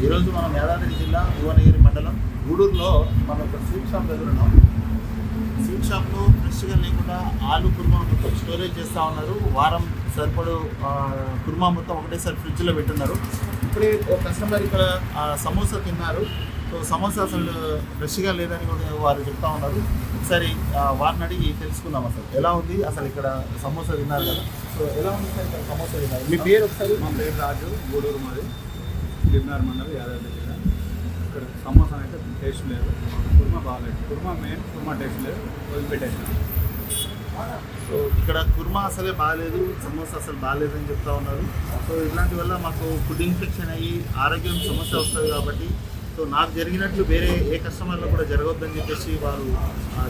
ఈరోజు మనం యాదాద్రి జిల్లా భువనగిరి మండలం గూడూరులో మనం ఒక స్వీట్ షాప్ దగ్గర ఉన్నాం. స్వీట్ షాప్లో ఫ్రెష్గా లేకుండా ఆలు కుర్మా మొత్తం స్టోరేజ్ చేస్తూ ఉన్నారు. వారం సరిపడు కుర్మా మొత్తం ఒకటేసారి ఫ్రిడ్జ్లో పెట్టున్నారు. ఇప్పుడే ఒక కస్టమర్ ఇక్కడ సమోసా తిన్నారు. సో సమోసా అసలు ఫ్రెష్గా లేదని కూడా వారు చెప్తా ఉన్నారు. ఒకసారి వారిని అడిగి తెలుసుకుందాం అసలు ఎలా ఉంది. అసలు ఇక్కడ సమోసా తిన్నారు కదా, సో ఎలా ఉంది సార్ ఇక్కడ సమోసా తిన్నారు? మీ పేరు ఒకసారి? మా పేరు రాజు, గూడూరు మాది, గిర్నార్ మండలం, యాదాద్రి జిల్లా. ఇక్కడ సమోసా అయితే టేస్ట్ లేదు, కుర్మా బాగాలేదు. కుర్మా మెయిన్, కుర్మా టేస్ట్ లేదు, వదిలిపెట్టేసాను. సో ఇక్కడ కుర్మా అసలే బాగాలేదు, సమోసా అసలు బాగాలేదని చెప్తా ఉన్నారు. సో ఇలాంటి వల్ల మాకు ఫుడ్ ఇన్ఫెక్షన్ అయ్యి ఆరోగ్యం సమస్య వస్తుంది కాబట్టి సో నాకు జరిగినట్లు వేరే ఏ కస్టమర్లో కూడా జరగొద్దని చెప్పేసి వారు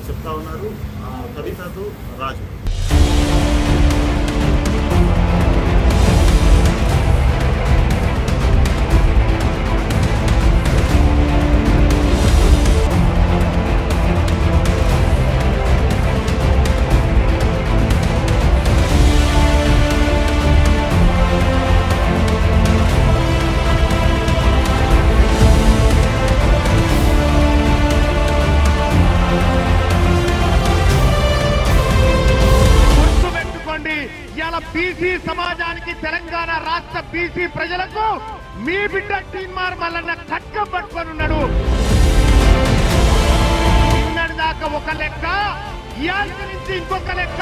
చెప్తా ఉన్నారు. కవితతో రాజు. బీసీ సమాజానికి, తెలంగాణ రాష్ట్ర బీసీ ప్రజలకు మీ బిడ్డ తీన్మార్ మల్లన్న ఖడ్గం పట్టుకొని ఉన్నాడు. నిన్నటి దాకా ఒక లెక్క, ఇయాల్టి నుంచి ఇంకొక లెక్క.